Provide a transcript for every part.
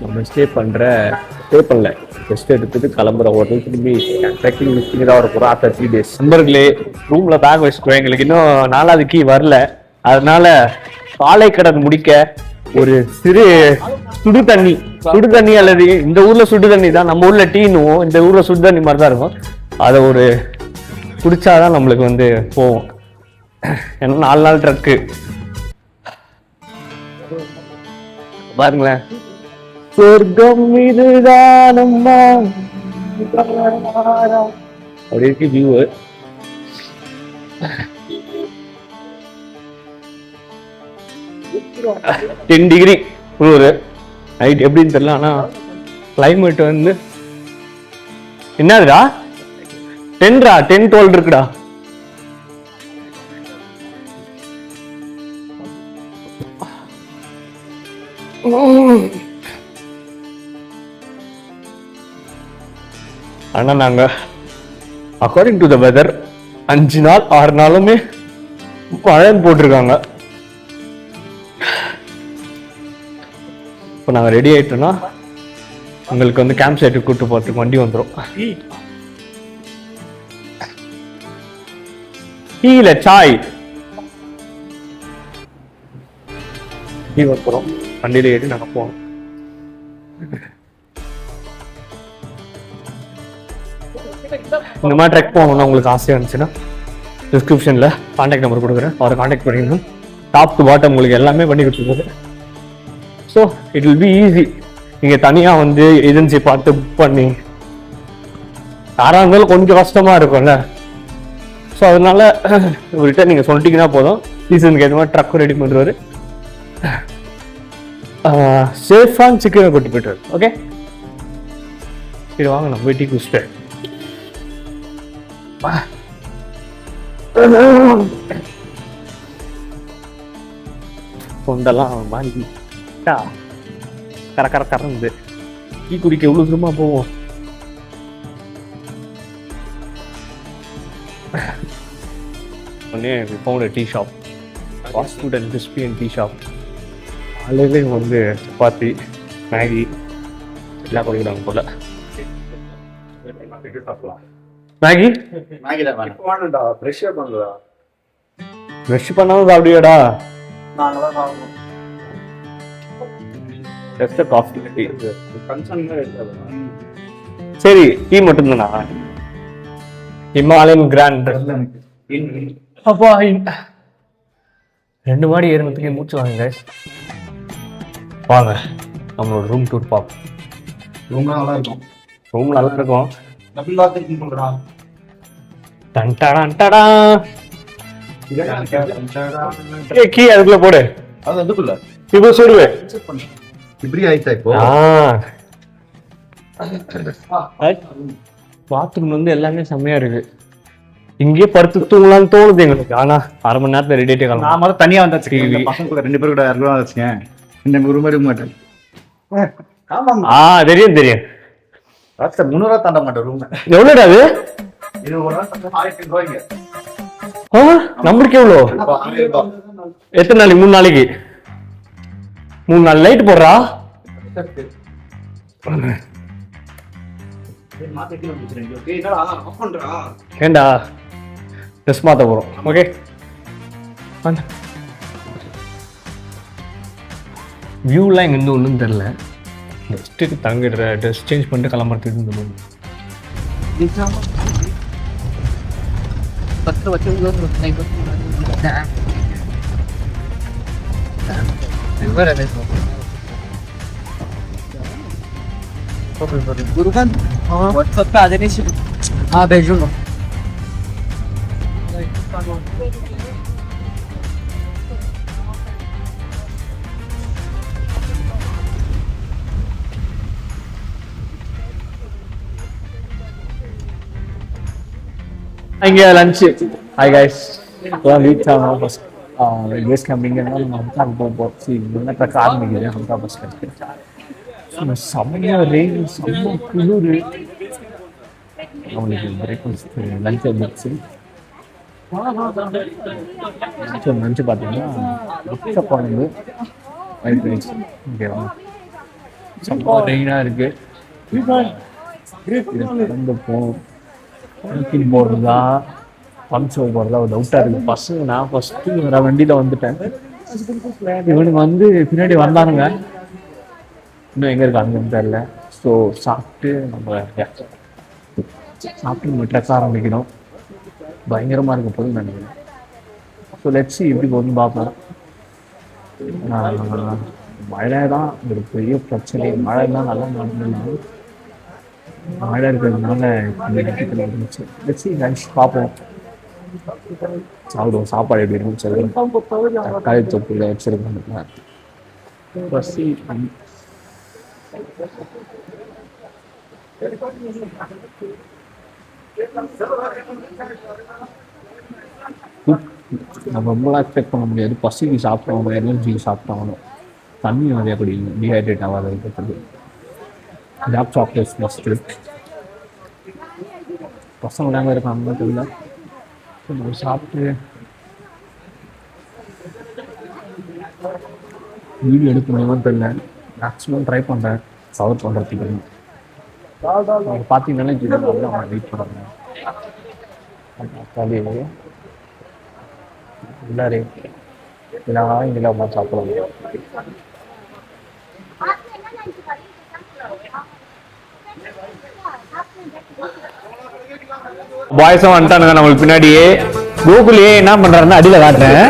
நம்ம ஸ்டே பண்ணல ரெஸ்ட் எடுத்துட்டு கிளம்புற ஹோட்டல் திரும்பி ட்ரெக்கிங் மிஸ்டிங் தான் ஒரு ஆஃப்டர் 3 days. நண்பர்களே, ரூம்ல பேக் வச்சுக்கோ, எங்களுக்கு இன்னும் 4வது கீ வரல. அதனால காலை கடன் முடிக்க ஒரு சிறு சுடு தண்ணி அல்லது இந்த ஊர்ல சுடு தண்ணி தான், நம்ம ஊர்ல டீனுவோம், இந்த ஊர்ல சுடு தண்ணி மாதிரி தான் இருக்கும். அதை ஒரு குடிச்சாதான் நம்மளுக்கு வந்து போவோம். ஏன்னா 4 நாள் ட்ரக்கு பாருங்களேன். சொர்க்கம் இதுதானம்மா அப்படி இருக்கு வியூ. 10 டிகிரி குளிர் நைட் எப்படின்னு தெரியல. ஆனா கிளைமேட் வந்து என்னதுடா 10-12 இருக்குடா. ஆனா நாங்க அக்கார்டிங் டு த வெதர் 5 நாள் 6 நாளுமே மழைன்னு போட்டிருக்காங்க. இப்போ நாங்க ரெடி ஆயிட்டோம்னா உங்களுக்கு வந்து கேம்ப் சைட்டுக்கு கூட்டு போறதுக்கு வண்டி வந்துடும். டீல சாய் டீ வந்துடும். வண்டியில ஏறி நாங்க போனோம். இந்த மாதிரி ட்ரெக் போகணும்னா உங்களுக்கு ஆசையாக இருந்துச்சுன்னா டிஸ்கிரிப்ஷனில் கான்டாக்ட் நம்பர் கொடுக்குறேன், அவரை கான்டாக்ட் பண்ணிக்கணும். டாப் டு பாட்டம் உங்களுக்கு எல்லாமே பண்ணி கொடுத்துருக்காரு. So it will be easy. நீங்கள் தனியாக வந்து ஏஜென்சி பார்த்து புக் பண்ணி யாராக இருந்தாலும் கொஞ்சம் கஷ்டமாக இருக்கும்ல. ஸோ அதனால இவர்கிட்ட நீங்கள் சொல்லிட்டீங்கன்னா போதும், சீசனுக்கு ஏற்ற மாதிரி ட்ரக்கும் ரெடி பண்ணுறாரு. சேஃபான சிக்கனை கொட்டி போய்ட்டாரு. ஓகே, சரி வாங்க நம்ம போய் டீ குடிச்சிட்டு தொண்டெல்லாம் மாறி கரந்து டீ குடிக்க எவ்வளவு தூரமா போவோம். உடனே found a tea shop, fast food and crispy and tea shop. காலையில வந்து சப்பாத்தி மேகி எல்லாம் கொடுக்குறாங்க போல. மேகி ப்ரஷ் பண்ணாம சாப்பிடுவியாடா? சரி, டீ மட்டும் தானா? Himalayan grand. அப்பா 2 மாடி ஏறினதுக்கே மூச்சு வாங்க. வாங்க நம்மளோட ரூம் டூர் பார்ப்போம். ரூம் நல்லா இருக்கும். கீ அதுக்குள்ள போடு. இப்போ சொல்லுவேன் இப்படி ஆயிட்டா. இப்போ பாத்ரூம் வந்து எல்லாமே செம்மையா இருக்கு. இங்கே படுத்து தூங்கலாம்னு தோணுது எங்களுக்கு. ஆனா 1/2 மணி நேரத்துல ரெடி ஆயிட்டே கிளம்பும். நான் முதல்ல தனியா வந்தாச்சு, பசங்க கூட 2 பேர் கூட யாரும் வச்சுக்கேன். இந்த ஒரு மாதிரி மாட்டேன். தெரியும் 300 தாண்ட மாட்டேன் ரூம். எவ்வளோடா அது? நம்மளுக்கு எவ்வளோ? எத்தனை நாளைக்கு? 3 நாளைக்கு 3 நாள் லைட் போடுறா. ஏண்டா ட்ரெஸ் மாத்த போறோம். ஓகே, வியூலாம் இங்க இருந்து ஒன்றும் தெரியல. நெக்ஸ்ட்டுக்கு தங்கிடுற ட்ரெஸ் சேஞ்ச் பண்ணிட்டு கிளம்புறதுக்கு இந்த இங்கே லஞ்சு. ஹாய் கைஸ், ரீச் ஆகும் ஃபர்ஸ்ட் பேஸ் கேம்பிங்னா நம்ம ஹம்காங் போகிறோம். என்ன ட்ரக் ஆரம்பிக்குது ஹம்காங் பஸ் கேம்ப். செம்மையாக ரெயின், செம்ம குளிர். அவங்களுக்கு பிரேக்ஃபாஸ்ட் லஞ்ச் வந்துச்சு. லஞ்சு பார்த்தீங்கன்னா குழம்பு ஒயிட் ரைஸ். ஓகேவா? செம்ம ரெயினா இருக்கு. நடந்து போகும் போறதா பம்ப்ஷோ போறதா ஒரு டவுட்டா இருக்கு. பசங்க நான் ஃபர்ஸ்ட் வர வண்டியில வந்துட்டேன். இவனுக்கு வந்து பின்னாடி வந்தானுங்க. இன்னும் எங்க இருக்காங்க தெரியல. ஸோ சாப்பிட்டு நம்ம ட்ரெஸ் ஆரம்பிக்கணும். பயங்கரமா இருக்க போதுன்னு நினைக்கிறேன். ஸோ லெட்ஸ் சி எப்படி போகுதுன்னு பார்ப்போம். மழை தான் ஒரு பெரிய பிரச்சனை. மழை தான் நல்லா நடந்தது. மழை இருக்கிறதுனால இருந்துச்சு. லெட்ஸ் சி கைஸ் பார்ப்போம். சாப்பிடுவோம். சாப்பாடு எப்படி இருக்குன்னு சொல்லுங்க. தக்காளி தொப்புல வச்சிருக்காங்க. நம்ம ரொம்பலாம் எக்ஸ்பெக்ட் பண்ண முடியாது. பசிக்கு சாப்பிட்டோம், எனர்ஜிக்கு சாப்பிட்டோம். தண்ணி நிறையா குடிக்கணும், டீஹைட்ரேட் ஆகாத இருக்கிறது. Dark chocolates must. பசங்க விளையாங்க இருக்காங்க தெரியல. நம்ம சாப்பிட்டு வீடியோ எடுக்க முடியுமான்னு தெரியல. மேக்ஸிமம் ட்ரை பண்ணுறேன் கவர் பண்ணுறதுக்கு. அவங்க பார்த்தீங்கன்னா அவங்க வெயிட் பண்ணுறாங்க. உள்ளாரே இதெல்லாம் இங்கெல்லாம் சாப்பிடலாம். பாய்ஸும் வந்துட்டானுங்க நம்மளுக்கு பின்னாடியே. கூகுளே என்ன பண்றாருன்னு அடியில காட்டுறேன்.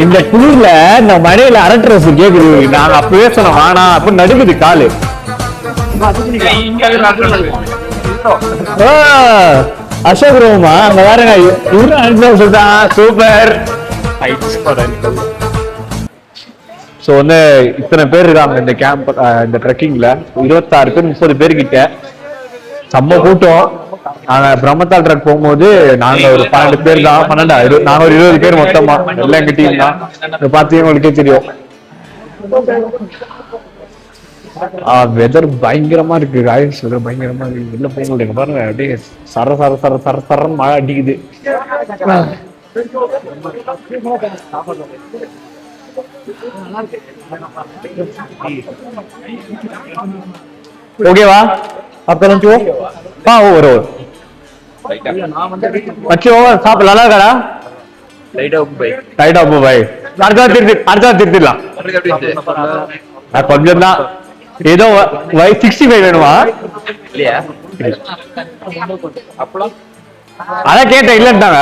இந்த குளிர்ல இந்த மழையில அரட்ரஸ் கேக்குது. நாங்க அப்பவே சொன்னோம் வேணா அப்ப நடுக்குது காலு. அசோக் ரூமா அங்க வேறங்க இவரு சொல்றான். சூப்பர். ஸோ வந்து இத்தனை பேர் இருக்காங்க இந்த கேம்ப், இந்த ட்ரெக்கிங்ல 26 பேர் 30 பேர் கிட்ட. செம்ம கூட்டம். நாங்க பிரம்மத்தால் ட்ரக் போகும்போது நாங்க ஒரு 12 பேர் தான். 12 நாங்க ஒரு 20 பேர் மொத்தமா. எல்லாம் எங்க டீம் தான். பார்த்தீங்க உங்களுக்கே தெரியும். வெதர் பயங்கரமா இருக்கு. காய்ஸ் வெதர் பயங்கரமா இருக்கு. வெளில போக முடியுங்க பாருங்க. அப்படியே சர சர சர சர சரன்னு மழை அடிக்குது. ஓகேவா? அப்புறம் ஒரு சாப்பிட நல்லா இருக்காடா. Right off bye. அடுத்தா திருத்திடலாம். கொஞ்சம் தான். ஏதோ 65 வேணுமா? அதான் கேட்டேன் இல்லன்ட்டாங்க.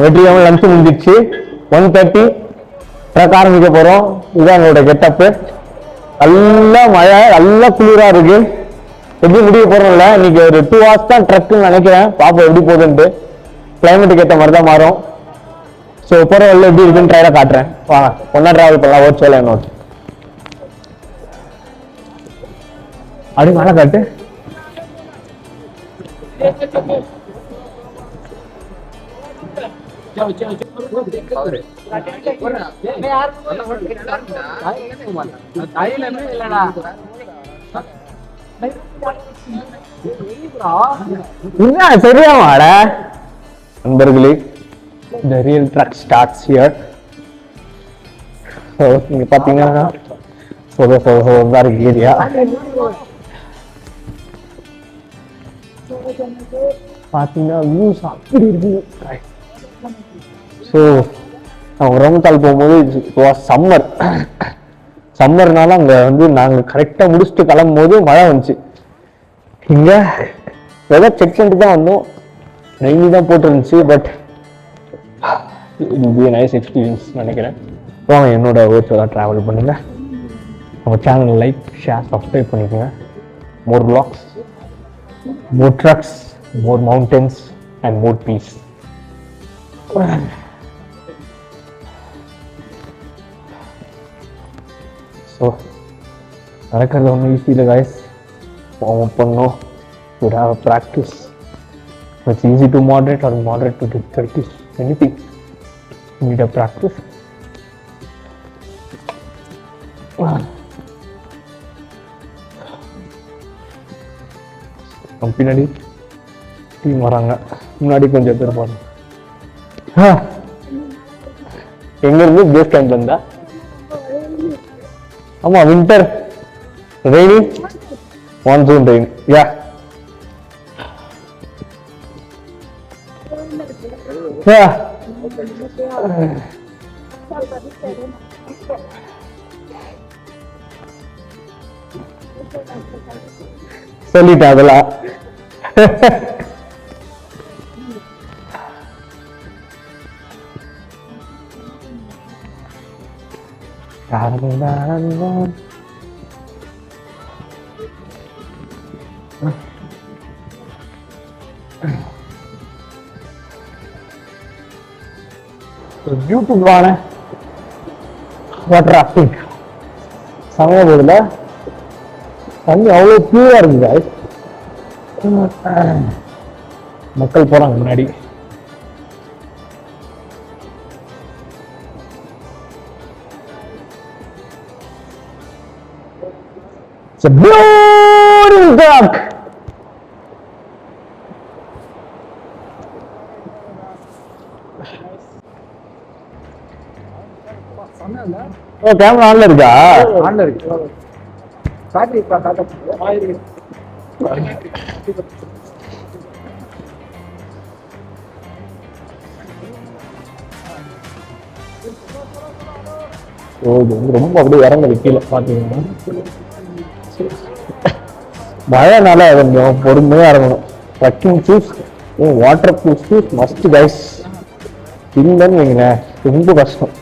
வெற்றியாமல் லஞ்ச் முடிஞ்சிச்சு. 1:30 ட்ரக் ஆரம்பிக்க போறோம். இதுதான் எங்களோட கெட்டப்பு. நல்லா மழை, நல்லா குளிரா இருக்கு. எப்படி முடிய போறோம்ல. இன்னைக்கு ஒரு 2 hours தான் ட்ரக்குன்னு நினைக்கிறேன். பாப்போம் எப்படி போகுதுன்ட்டு. கிளைமேட்டுக்கு ஏற்ற மாதிரி தான் மாறும். ஸோ போகிற வழியில் எப்படி இருக்குன்னு ட்ரைலாக காட்டுறேன். வாங்க ஒன்றா ட்ராவல் பண்ணலாம். ஓட் சொல்ல நோட் அப்படி மேலே காட்டு. என்ன சரியா வாட நண்பர்களே. The real truck starts here. So நீங்க பாத்தீங்கன்னா ஏரியா பாத்தீங்கன்னா வியூஸ் அப்படி இருக்கு. ஸோ அவங்க ரோமத்தால் போகும்போது சம்மர்னால அங்க வந்து நாங்க கரெக்டா முடிச்சுட்டு கிளம்பும் போது மழை வந்துச்சு. இங்க வெதர் செக் பண்ணிட்டு தான் வந்தோம். ரெய்னி தான் போட்டுருந்துச்சு. பட் நைஸ் எக்ஸ்பீரியன்ஸ் நினைக்கிறேன். வாங்க என்னோட ஓட்ஸாக ட்ராவல் பண்ணுங்க. நம்ம சேனல் லைக் ஷேர் சப்ஸ்கிரைப் பண்ணிக்கோங்க. மோர் vlogs, more trucks, more mountains and more peace. So நடக்கிறது ஒன்றும் ஈஸி இல்லை guys. வார்ம் அப் பண்ணோம். you have a practice. It's easy to moderate or moderate to difficulty. Anything you need a practice. பின்னாடி team வராங்க. முன்னாடி கொஞ்சம் பேர் பாருங்க. எங்க இருந்து பேஸ் கேம்ப்ல இருந்தா? ஆமா வின்டர் ரெய்னி மான்சூன் ரெயின் யா சொல்லிட்டேன் அதெல்லாம். பியூட்டிஃபுல்லான வாட்டர் ராஃப்டிங் சமய போதுல தண்ணி அவ்வளோ பியூரா இருக்கு. மக்கள் போறாங்க முன்னாடி. It's a beautiful duck. ஓ கேமரா ஆன்ல இருக்கா? ஆன்ல இருக்கு. பேட்டரி காட்ட ரொம்ப அப்படியே இறங்குது கீழே பாத்தீங்கன்னா. மழைனால கொஞ்சம் பொறுமையா இறங்கணும். Trekking shoes water proof shoes must guys. இல்லைன்னு வைங்களேன் ரொம்ப கஷ்டம்.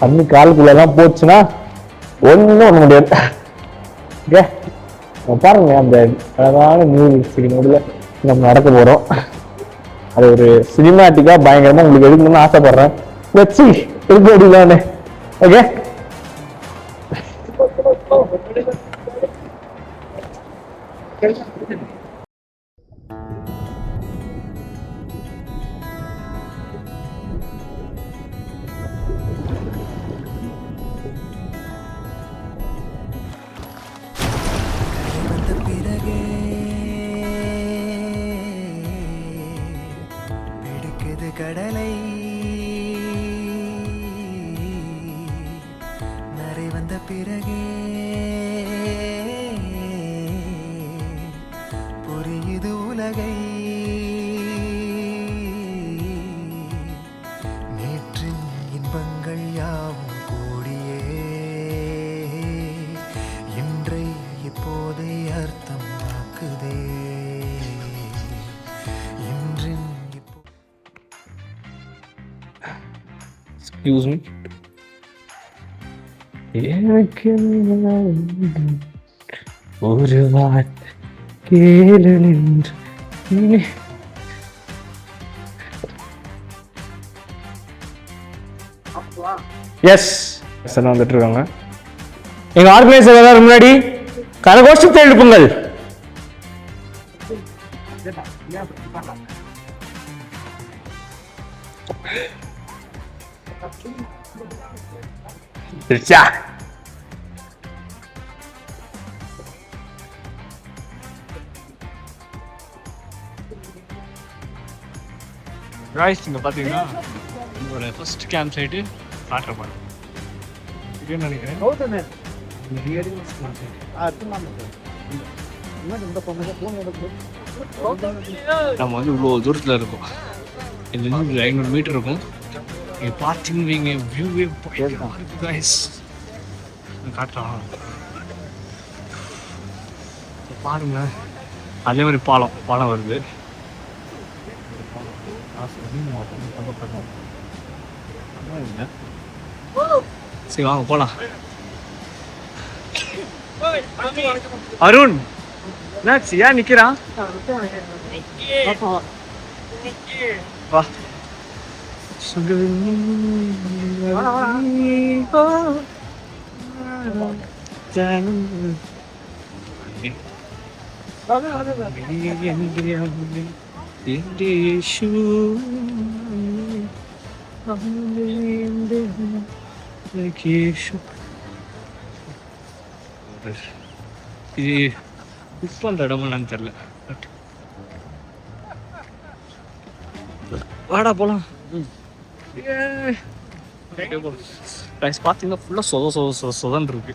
தண்ணி காலுக்குள்ளெல்லாம் போச்சுன்னா ஒன்றும் பண்ண முடியாது. ஓகே பாருங்க அந்த அழகான நீர்வீழ்ச்சி நடுவில் நம்ம நடக்க போறோம். அது ஒரு சினிமாட்டிக்கா பயங்கரமா உங்களுக்கு எடுக்கணும்னு ஆசைப்படுறேன். வச்சு இருக்க முடியலான்னு. ஓகே கடலை நரை வந்த பிறகே புரியுது உலகை. நேற்றின் இன்பங்கள் யாவும் கூடியே இன்றை இப்போதை அர்த்தமாக்குதே. Excuse me. எனக்கு ஒரு வார்த்தை கேளு நின்று. எஸ் வந்துட்டு இருக்காங்க. எங்க ஆர்கனைசர் எல்லாரும் முன்னாடி கரகோஷத்தை எழுப்புங்கள். ரிச்சா ரைஸ் இங்க பாத்தீங்கன்னா உங்களோட ஃபர்ஸ்ட் கேம்ப் சைட்டு காட்டுறப்பாங்க இதுன்னு நினைக்கிறேன். நம்ம வந்து இவ்வளோ தூரத்தில் இருக்கோம். இதுலேருந்து ஒரு 500 மீட்டர் இருக்கும். நீங்கள் பார்த்தீங்க வியூவே கைஸ் காட்டுறான் பாருங்க. அதே மாதிரி பாலம் வருது. சரி வாங்க போலாம். அருண் என்னாச்சு ஏன் நிக்கிறான்? வா இது இப்போ அந்த இடம் என்னன்னு தெரியல. வாடா போலாம். ரைஸ் பார்த்தீங்கன்னா ஃபுல்லாக சொதன்னு இருக்கு.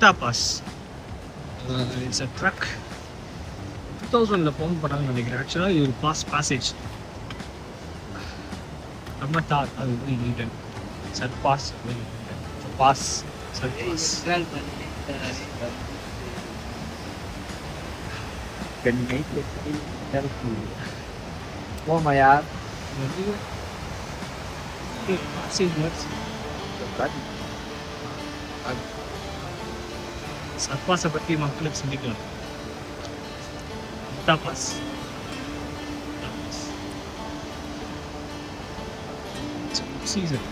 Tapas. It's a truck. 2000 phone பண்ணாங்க நினைக்கிறேன். ஆக்சுவலாக இது ஒரு passage. நம்ம அது இன்டென் சார் பாஸ் பாஸ் சார் போமா யார் சர்பாஸை பற்றி மக்களுக்கு சிந்திக்கலாம். தாபாஸ் சீசன்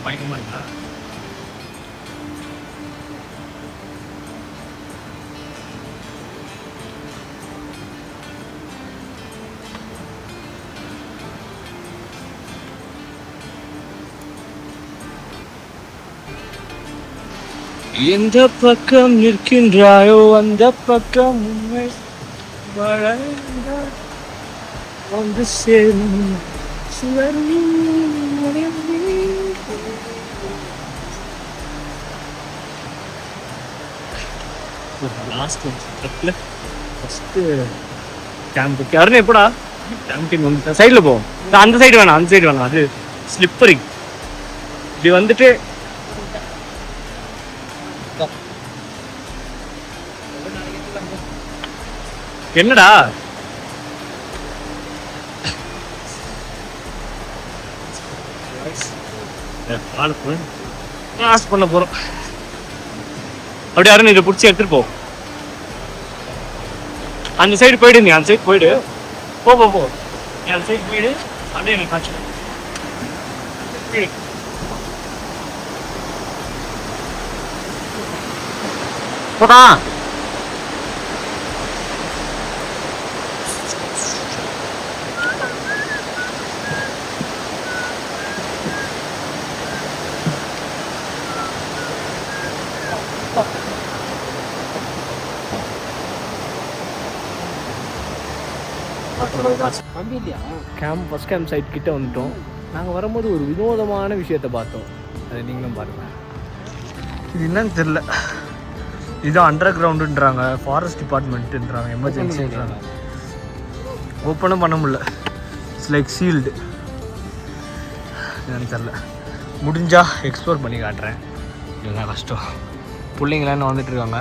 பயங்கரமா இருக்கா? எந்த பக்கம் நிற்கின்றாயோ அந்த பக்கம் உண்மை வந்து சேரும் லாஸ்ட் ஃபஸ்ட்டு கேம்புக்கு யாருன்னு எப்படா கேம்பிங் வந்து சைடில் போவோம். அந்த சைடு வேணாம், அந்த சைடு வேணாம், அது ஸ்லிப்பரி. இப்படி வந்துட்டு என்னடா கிளாஸ் பண்ண போறோம். அப்படியே யாரும் இதை பிடிச்சி எடுத்துட்டு போ. அந்த சைடு போயிடு, நீ அந்த சைடு போயிடு, போ போ போ, நீ அந்த சைடு போயிடு. அப்படியே எனக்கு காய்ச்சல் போடா. ஃபஸ்ட் கேம்ப் சைட் கிட்ட வந்துட்டோம். நாங்கள் வரும்போது ஒரு வினோதமான விஷயத்தை பார்த்தோம். அதை நீங்களும் பாருங்க. இது என்னன்னு தெரில. இதுதான் அண்டர் கிரவுண்டுன்றாங்க, ஃபாரஸ்ட் டிபார்ட்மெண்ட்டுன்றாங்க, எமர்ஜென்சின்றாங்க. ஓப்பனும் பண்ண முடியல. It's like sealed. என்னன்னு தெரில. முடிஞ்சால் எக்ஸ்ப்ளோர் பண்ணி காட்டுறேன். இதுதான் கஷ்டம். பிள்ளைங்களான்னு வந்துட்டு இருக்காங்க.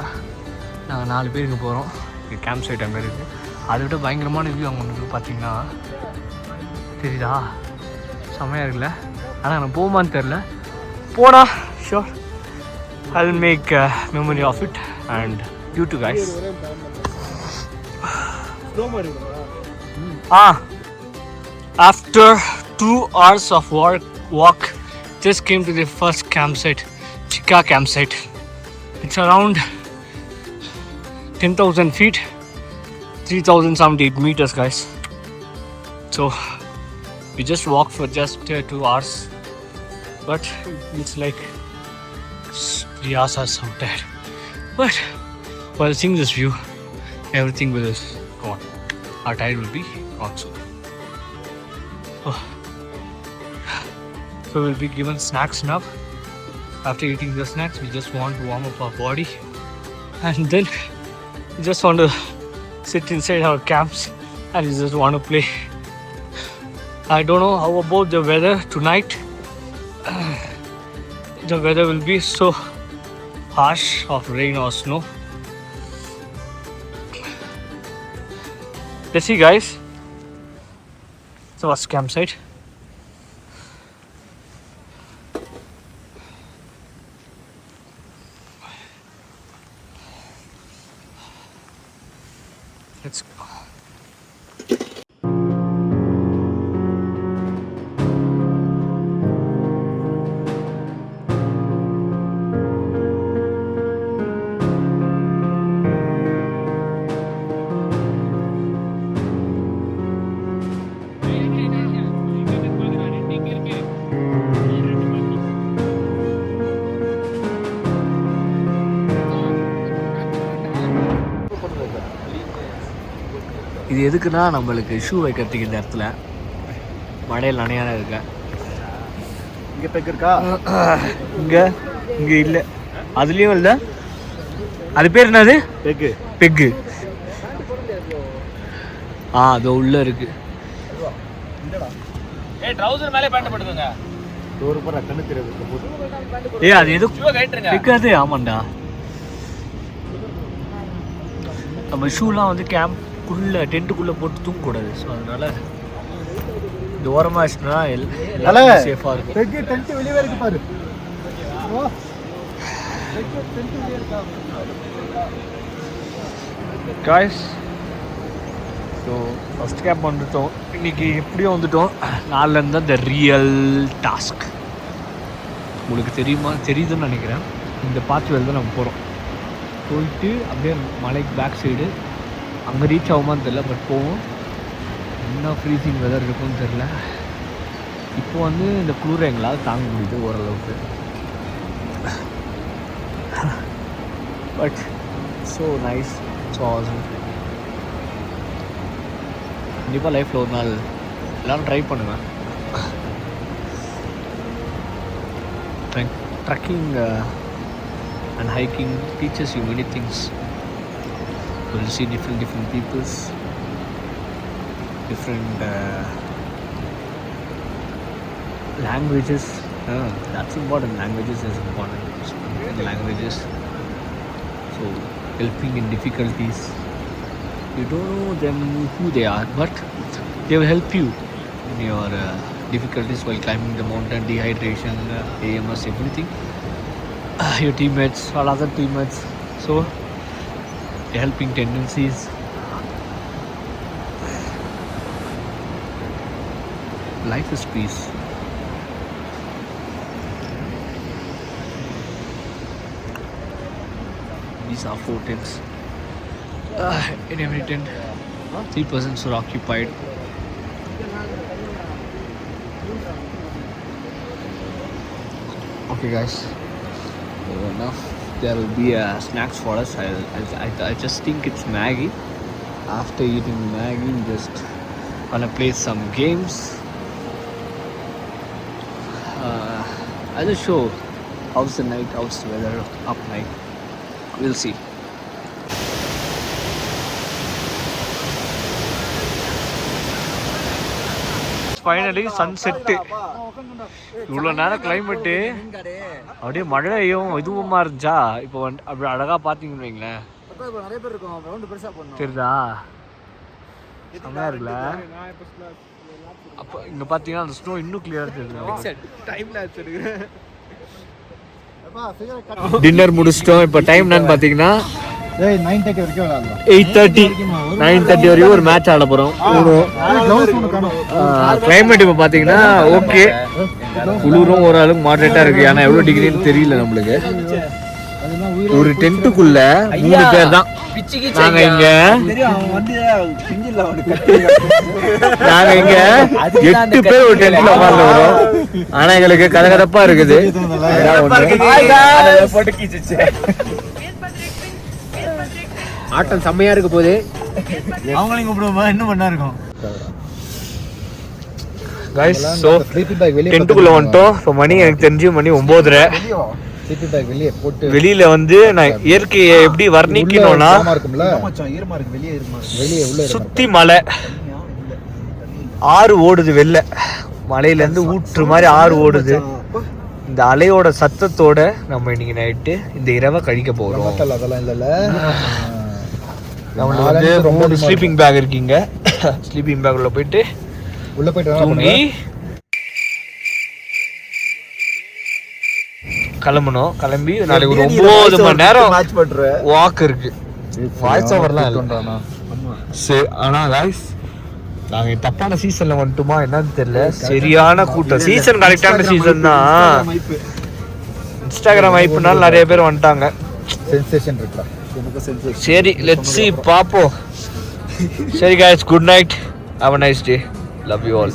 நாங்கள் 4 பேருக்கு போகிறோம். இது கேம்ப் சைட் அங்கே இருக்குது. அதை விட பயங்கரமான வியூ அங்கே ஒன்று பார்த்தீங்கன்னா தெரியுதா? செம்மையாக இருக்குல்ல? ஆனால் நான் போகுமான்னு தெரில. போடா sure. I'll make a memory of it and you too guys. After 2 hours of walk, just came to the first campsite, Chika campsite. It's around 10,000 feet, 3,078 meters, guys. So we just walked for just 2 hours, but it's like we are so tired. But while seeing this view, everything will gone. Our tide will be gone soon. Oh. So we'll be given snacks now. After eating the snacks, we just want to warm up our body, and then we just want to sit inside our camps and we just want to play. I don't know how about the weather tonight. The weather will be so harsh of rain or snow. Let's see, guys. So what's campsite? Let's go. எதுக்குன்னா நம்மளுக்கு shoe வைக்கிறதுக்கு இந்த இடத்துல மழையில் நனையான இருக்க. இங்கே பெக் இருக்கா? இங்கே இல்லை, அதுலேயும் இல்லை. அது பேர் என்னது? பெக்கு. அது உள்ள இருக்கு. ட்ரவுசர் மேலே பேண்ட் போட்டுக்கோங்க. கண்ணு தெரியாது. அது எது பெக்காது? ஆமாண்டா. நம்ம ஷூலாம் வந்து கேம்ப்குள்ளே டென்ட்டுக்குள்ளே போட்டு தூங்கக்கூடாது. ஸோ அதனால இந்த ஓரமாக வச்சுனா எல்லாம் சேஃபாக இருக்கும். பெக்கு டென்ட் வெளியே இருக்கு பாரு. காய்ஸ், ஸோ ஃபஸ்ட் கேம்ப் வந்துட்டோம். இன்றைக்கி எப்படியும் வந்துட்டோம். நாலுலேருந்து தான் த ரியல் டாஸ்க். உங்களுக்கு தெரியுதுன்னு நினைக்கிறேன். இந்த பாத்துவேல் தான் நம்ம போகிறோம். போயிட்டு அப்படியே மலைக்கு பேக் சைடு அங்கே ரீச் ஆகுமான்னு தெரில, பட் போவோம். என்ன ஃப்ரீசிங் வெதர் இருக்குன்னு தெரில. இப்போ வந்து இந்த குளிரை எங்களால் தாங்க முடியுது ஓரளவுக்கு. But so nice, so awesome. கண்டிப்பாக லைஃப்பில் ஒரு நாள் எல்லோரும் ட்ரை பண்ணுவேன். Trekking and hiking teaches you many things. You will see different peoples, different languages. That's important. Languages is important. Different languages. So helping in difficulties. You don't know them who they are, but they will help you in your difficulties while climbing the mountain, dehydration, AMS, everything. Your teammates or other teammates. So helping tendencies. Life is peace. These are 4 tents. In every tent, 3 persons are occupied. Okay, guys. Now there will be snacks for us. I just think it's Maggie. After eating Maggie, just gonna play some games. I'll just show how's the night, how's the weather up night. We'll see. Finally sunset. இவ்வளோ நேரம் climate அப்படியே மழையும் இதுவுமா இருந்துச்சா. இப்போ அப்படி அழகாக பார்த்தீங்கன்னு வைங்களேன், சரிதா? செம்மையா இருக்குல்ல. அப்போ இங்கே பார்த்தீங்கன்னா அந்த ஸ்னோ இன்னும் கிளியராக தெரியுது. டின்னர் முடிச்சிட்டோம். இப்போ டைம் என்னன்னு பார்த்தீங்கன்னா 9:30 வரைக்கும் விளையாடலாம். 8:30 9:30 வரைக்கும் ஒரு மேட்ச் ஆட போகிறோம். கிளைமேட் இப்போ பார்த்தீங்கன்னா ஓகே, குளிரும் ஓரளவுக்கு மாடரேட்டாக இருக்குது. ஆனால் எவ்வளோ டிகிரின்னு தெரியல நம்மளுக்கு. ஒரு டென்ட்டுக்குள்ள 3 பேர் தான் நாங்க இங்க. நாங்க இங்க 8 பேர் ஒரு டென்ட்ல உட்கார்ந்து வரோம். ஆனா எங்களுக்கு கதகதப்பா இருக்குது. ஆட்டம் செம்மையா இருக்க போகுது. அவங்களையும் கூப்பிடுவோமா? இன்னும் பண்ணா இருக்கும். கைஸ், சோ டென்ட்டுக்குள்ள வந்துட்டோம். இப்போ மணி எனக்கு தெரிஞ்சு மணி 9:30. வெளியில வந்து நான் இயற்கையை எப்படி வர்ணிக்கணும்னா, சுத்தி மலை, ஆறு ஓடுது வெளில, மலையில இருந்து ஊற்று மாதிரி ஆறு ஓடுது. இந்த அலையோட சத்தத்தோட நம்ம இன்னைக்கு நைட்டு இந்த இரவை கழிக்க போகிறோம். நம்மளுக்கு வந்து 3 ஸ்லீப்பிங் பேக் இருக்கீங்க. ஸ்லீப்பிங் பேக் உள்ள போயிட்டு தூங்கி கிளம்பணும். கிளம்பி நாளைக்கு ஒரு 9 மணி நேரம் வாக் இருக்கு. வாய்ஸ் ஓவர்லாம் இல்லை. சரி, ஆனால் காய்ஸ் நாங்கள் தப்பான சீசன்ல வந்துட்டோமா என்னன்னு தெரியல. சரியான கூட்டம். சீசன் கரெக்டான சீசன் தான். இன்ஸ்டாகிராம் ஐப்புனால நிறைய பேர் வந்துட்டாங்க. சரி, லெட்ஸ் see, பாப்போம். சரி guys, good night, have a nice day, love you all.